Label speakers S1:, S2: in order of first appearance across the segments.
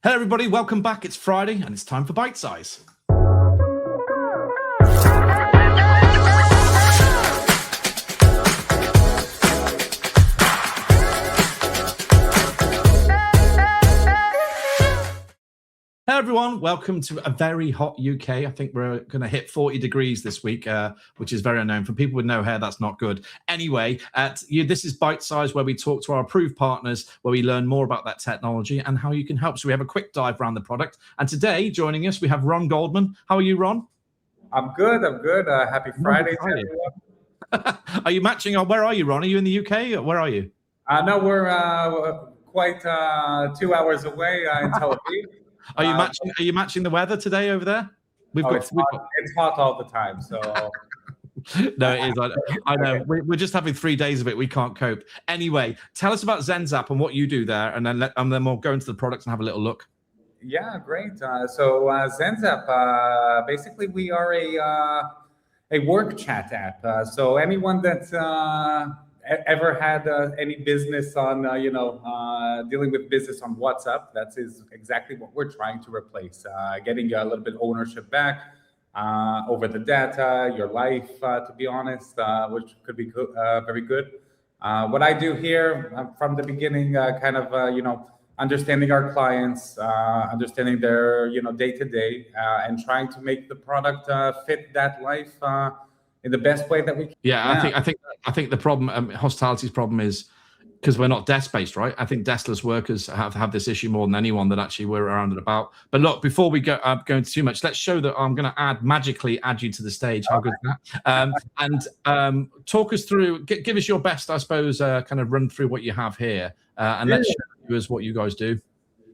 S1: Hello, everybody. Welcome back. It's Friday, and it's time for Bitesize. Hello, everyone. Welcome to a very hot UK. I think we're going to hit 40 degrees this week, which is very unknown. For people with no hair, that's not good. Anyway, this is Bitesize, where we talk to our approved partners, where we learn more about that technology and how you can help. So we have a quick dive around the product. And today, joining us, we have Ron Goldman. How are you, Ron?
S2: I'm good. Happy Friday to everyone.
S1: Are you matching? Where are you, Ron? Are you in the UK? Or where are you?
S2: No, we're quite 2 hours away in Tel Aviv.
S1: Are you matching the weather today over there?
S2: It's hot all the time. So
S1: no, it is. I know. We're just having 3 days of it. We can't cope. Anyway, tell us about Zenzap and what you do there, and then we'll go into the products and have a little look.
S2: Yeah, great. So Zenzap, basically, we are a work chat app. So anyone that's ever had any business on, dealing with business on WhatsApp, that is exactly what we're trying to replace. Getting a little bit ownership back over the data, your life, to be honest, which could be very good. What I do here from the beginning, understanding our clients, understanding their, day-to-day, and trying to make the product fit that life in the best way that we can.
S1: Yeah, I think the problem, hospitality's problem, is because we're not desk-based, right? I think deskless workers have this issue more than anyone that actually we're around and about. But look, before we go into too much, let's show that I'm going to magically add you to the stage. How good is that? And talk us through, give us your best, I suppose, kind of run through what you have here, and let's show us what you guys do.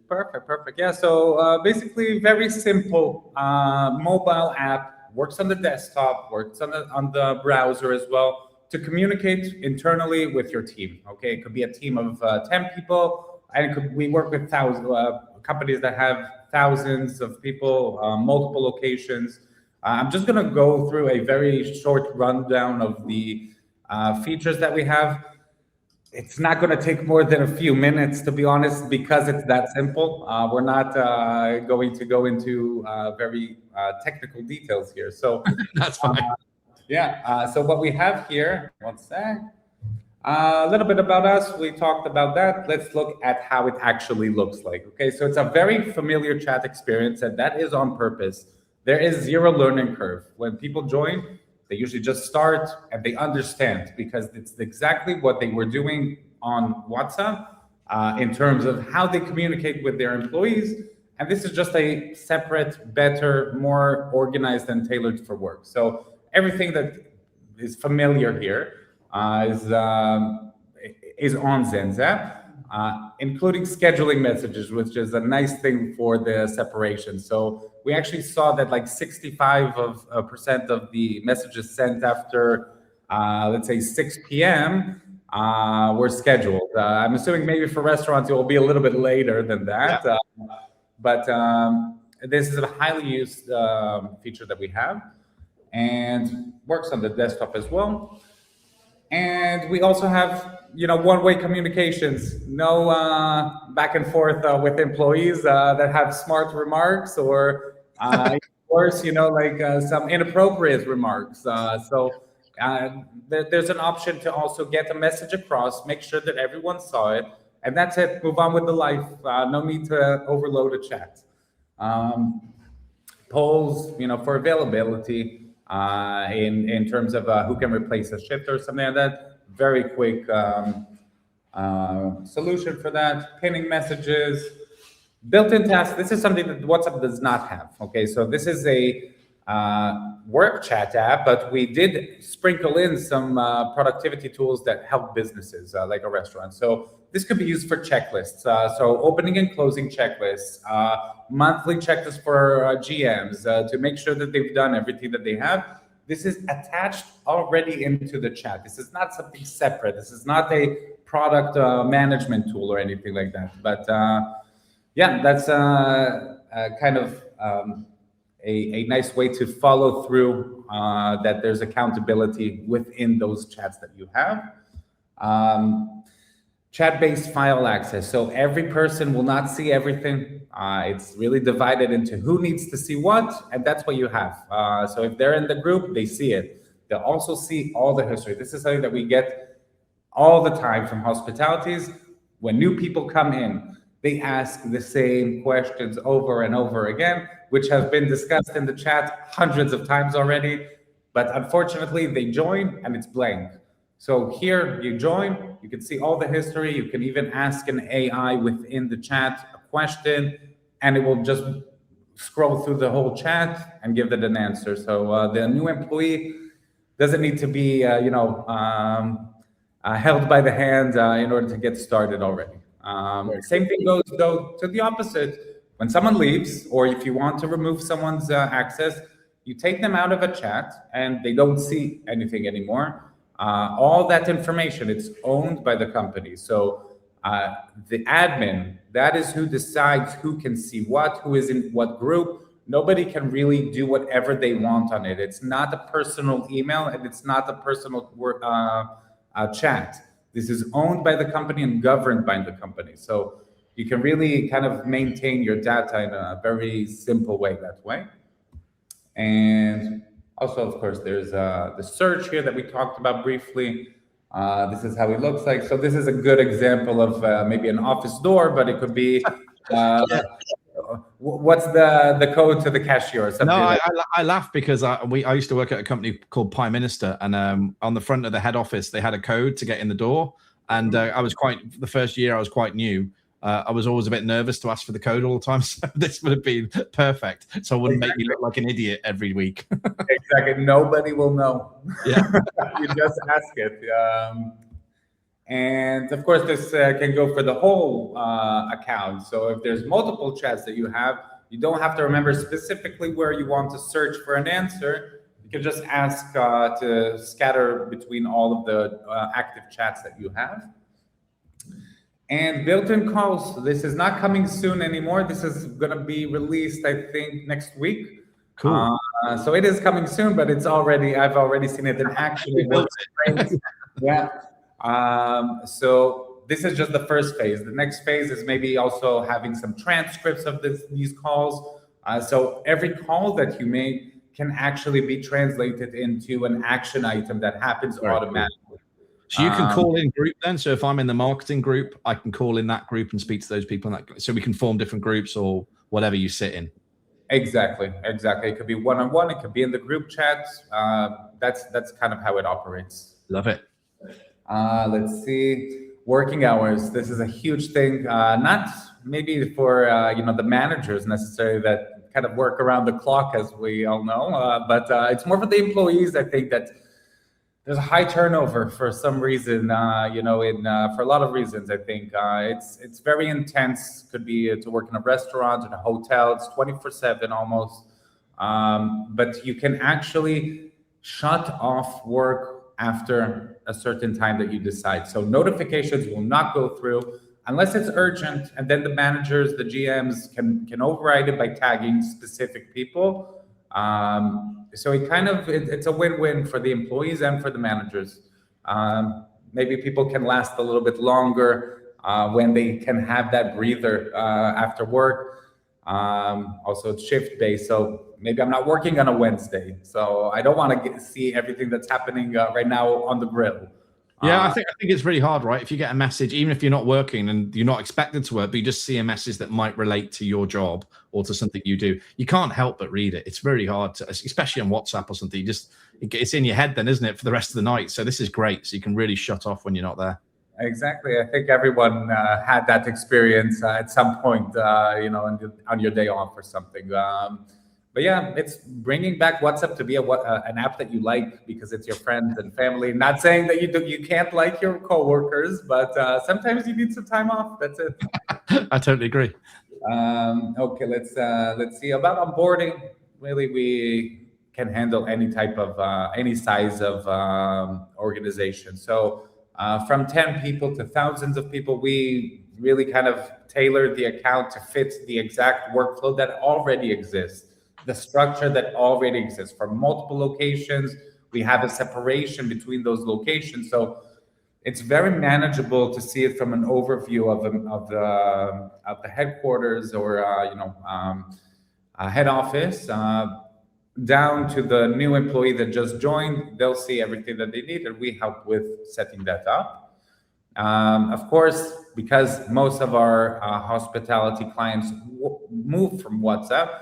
S2: Perfect. Yeah, so basically very simple mobile app. Works on the desktop, works on the browser as well, to communicate internally with your team. Okay, it could be a team of 10 people, and we work with companies that have thousands of people, multiple locations. I'm just going to go through a very short rundown of the features that we have. It's not going to take more than a few minutes, to be honest, because it's that simple. We're not going to go into very technical details here. So
S1: that's fine.
S2: So what we have here, one sec. A little bit about us. We talked about that. Let's look at how it actually looks like. Okay, so it's a very familiar chat experience, and that is on purpose. There is zero learning curve. When people join, they usually just start and they understand, because it's exactly what they were doing on WhatsApp in terms of how they communicate with their employees. And this is just a separate, better, more organized and tailored for work. So everything that is familiar here is on Zenzap, including scheduling messages, which is a nice thing for the separation. So we actually saw that like 65% of the messages sent after, let's say, 6 p.m. Were scheduled. I'm assuming maybe for restaurants it will be a little bit later than that. Yeah. But this is a highly used feature that we have, and works on the desktop as well. And we also have, one-way communications, no back and forth with employees that have smart remarks or worse, some inappropriate remarks. So there's an option to also get a message across, make sure that everyone saw it, and that's it. Move on with the life. No need to overload a chat. Polls, for availability. In terms of who can replace a shift or something like that. Very quick solution for that. Pinning messages, built-in tasks. This is something that WhatsApp does not have. Okay, so this is a work chat app, but we did sprinkle in some productivity tools that help businesses like a restaurant. So this could be used for checklists. So opening and closing checklists, monthly checklists for GMs to make sure that they've done everything that they have. This is attached already into the chat. This is not something separate. This is not a product management tool or anything like that. But that's kind of a nice way to follow through that there's accountability within those chats that you have. Chat-based file access. So every person will not see everything. It's really divided into who needs to see what, and that's what you have. So if they're in the group, they see it. They'll also see all the history. This is something that we get all the time from hospitalities. When new people come in, they ask the same questions over and over again, which have been discussed in the chat hundreds of times already. But unfortunately, they join and it's blank. So here you join, you can see all the history. You can even ask an AI within the chat a question, and it will just scroll through the whole chat and give it an answer. So the new employee doesn't need to be, held by the hand in order to get started already. Same thing goes though to the opposite. When someone leaves, or if you want to remove someone's access, you take them out of a chat and they don't see anything anymore. All that information, it's owned by the company. So the admin, that is who decides who can see what, who is in what group. Nobody can really do whatever they want on it. It's not a personal email and it's not a personal chat. This is owned by the company and governed by the company. So you can really kind of maintain your data in a very simple way that way. And also, of course, there's the search here that we talked about briefly. This is how it looks like. So this is a good example of maybe an office door, but it could be, what's the code to the cashier or something?
S1: No, I laugh because I used to work at a company called Prime Minister, and on the front of the head office, they had a code to get in the door. And the first year I was quite new. I was always a bit nervous to ask for the code all the time. So this would have been perfect. So it wouldn't make me look like an idiot every week.
S2: Exactly. Nobody will know.
S1: Yeah.
S2: You just ask it. And of course, this can go for the whole account. So if there's multiple chats that you have, you don't have to remember specifically where you want to search for an answer. You can just ask to scatter between all of the active chats that you have. And built-in calls, this is not coming soon anymore. This is going to be released, I think, next week.
S1: Cool.
S2: So it is coming soon, but I've already seen it in action. It works great. Yeah. So this is just the first phase. The next phase is maybe also having some transcripts of these calls. So every call that you make can actually be translated into an action item that happens automatically.
S1: So you can call in group then. So if I'm in the marketing group, I can call in that group and speak to those people. So we can form different groups or whatever you sit in.
S2: Exactly. It could be one-on-one. It could be in the group chat. That's kind of how it operates.
S1: Love it.
S2: Let's see. Working hours. This is a huge thing. Not maybe for the managers necessarily that kind of work around the clock, as we all know, but it's more for the employees. I think that there's a high turnover for some reason, for a lot of reasons. I think it's very intense. Could be to work in a restaurant, in a hotel. It's 24/7 almost. But you can actually shut off work after a certain time that you decide. So notifications will not go through unless it's urgent. And then the managers, the GMs can override it by tagging specific people. So it's a win-win for the employees and for the managers. Maybe people can last a little bit longer when they can have that breather after work. Also, it's shift-based, so maybe I'm not working on a Wednesday, so I don't want to see everything that's happening right now on the grill.
S1: Yeah, I think it's really hard, right? If you get a message, even if you're not working and you're not expected to work, but you just see a message that might relate to your job or to something you do, you can't help but read it. It's very hard to, especially on WhatsApp or something. It's in your head then, isn't it, for the rest of the night? So this is great. So you can really shut off when you're not there.
S2: Exactly. I think everyone had that experience at some point, on your day off or something. But yeah, it's bringing back WhatsApp to be an app that you like because it's your friends and family. Not saying that you can't like your coworkers, but sometimes you need some time off. That's it.
S1: I totally agree.
S2: Okay, let's see about onboarding. Really, we can handle any type of any size of organization. So from 10 people to thousands of people, we really kind of tailored the account to fit the exact workflow that already exists. The structure that already exists for multiple locations. We have a separation between those locations. So It's very manageable to see it from an overview of the headquarters or head office down to the new employee that just joined. They'll see everything that they need, and we help with setting that up. Of course, because most of our hospitality clients move from WhatsApp,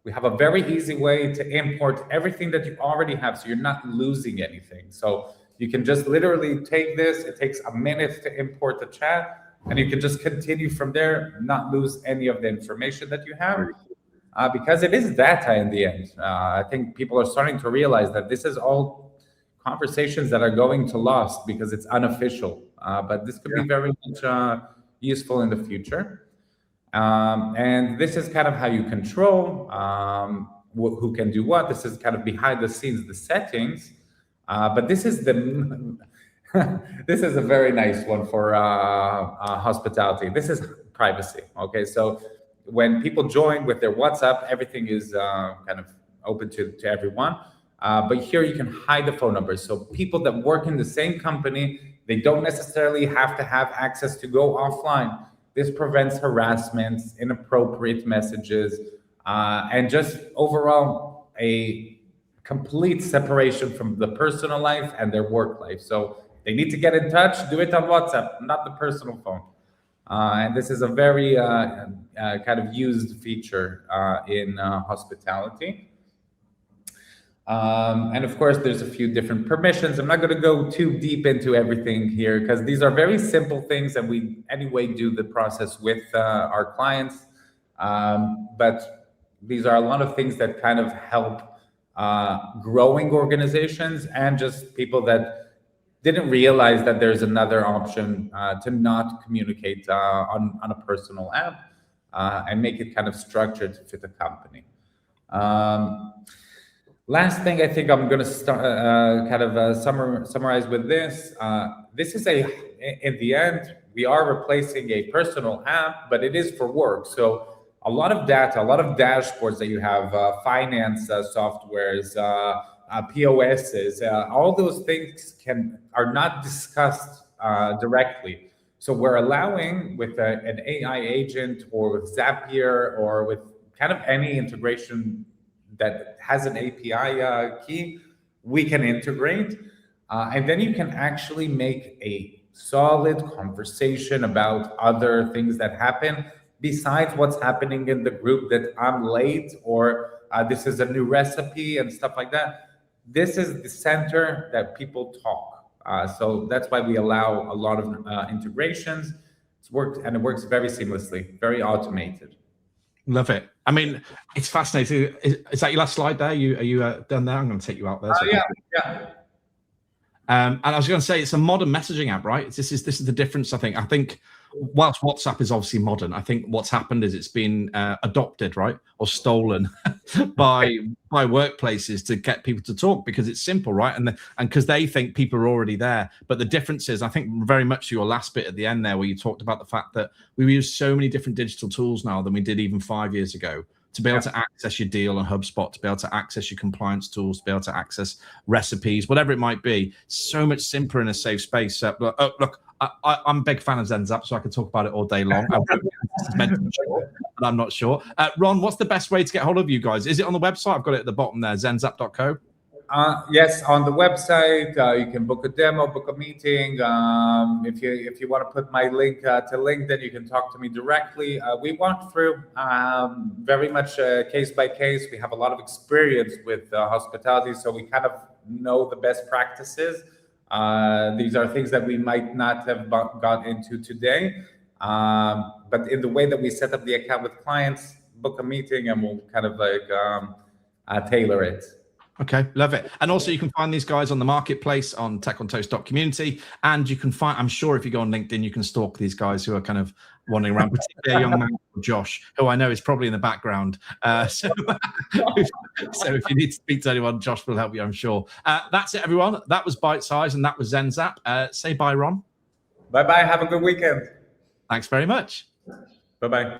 S2: we have a very easy way to import everything that you already have, so you're not losing anything. So you can just literally take this. It takes a minute to import the chat, and you can just continue from there, not lose any of the information that you have, because it is data in the end. I think people are starting to realize that this is all conversations that are going to lost because it's unofficial, but this could be very much useful in the future. And this is kind of how you control who can do what. This is kind of behind the scenes, the settings. But this is this is a very nice one for hospitality. This is privacy. Okay, so when people join with their WhatsApp, everything is kind of open to everyone. But here you can hide the phone numbers. So people that work in the same company, they don't necessarily have to have access to go offline. This prevents harassment, inappropriate messages, and just overall a complete separation from the personal life and their work life. So they need to get in touch, do it on WhatsApp, not the personal phone. And this is a very kind of used feature in hospitality. And of course, there's a few different permissions. I'm not going to go too deep into everything here because these are very simple things, and we anyway do the process with our clients. But these are a lot of things that kind of help growing organizations and just people that didn't realize that there's another option to not communicate on a personal app and make it kind of structured to fit the company. Last thing, I think I'm going to start kind of summarize with this. This is in the end, we are replacing a personal app, but it is for work. So a lot of data, a lot of dashboards that you have, finance softwares, POSs, all those things are not discussed directly. So we're allowing with an AI agent or with Zapier or with kind of any integration that has an API key, we can integrate. And then you can actually make a solid conversation about other things that happen besides what's happening in the group, that I'm late or this is a new recipe and stuff like that. This is the center that people talk. So that's why we allow a lot of integrations. It works very seamlessly, very automated.
S1: Love it. I mean, it's fascinating. Is that your last slide there? Are you done there? I'm going to take you out there. So
S2: yeah.
S1: And I was going to say, it's a modern messaging app, right? This is the difference. I think whilst WhatsApp is obviously modern, I think what's happened is it's been adopted, right, or stolen by workplaces to get people to talk because it's simple, right? And because they think people are already there. But the difference is, I think, very much your last bit at the end there, where you talked about the fact that we use so many different digital tools now than we did even 5 years ago. To be able to access your deal on HubSpot, to be able to access your compliance tools, to be able to access recipes, whatever it might be, so much simpler in a safe space. Look, I'm a big fan of Zenzap, so I could talk about it all day long. But I'm not sure. Ron, what's the best way to get hold of you guys? Is it on the website? I've got it at the bottom there, zenzap.co.
S2: Yes, on the website, you can book a demo, book a meeting. If you want to put my link to LinkedIn, you can talk to me directly. We walk through very much case by case. We have a lot of experience with hospitality, so we kind of know the best practices. These are things that we might not have got into today. But in the way that we set up the account with clients, book a meeting and we'll kind of like tailor it.
S1: Okay, love it. And also you can find these guys on the marketplace on techontoast.community. And you can find, I'm sure if you go on LinkedIn, you can stalk these guys who are kind of wandering around, particularly a young man called Josh, who I know is probably in the background. So if you need to speak to anyone, Josh will help you, I'm sure. That's it, everyone. That was Bitesize and that was Zenzap. Say bye, Ron.
S2: Bye-bye. Have a good weekend.
S1: Thanks very much.
S2: Bye-bye.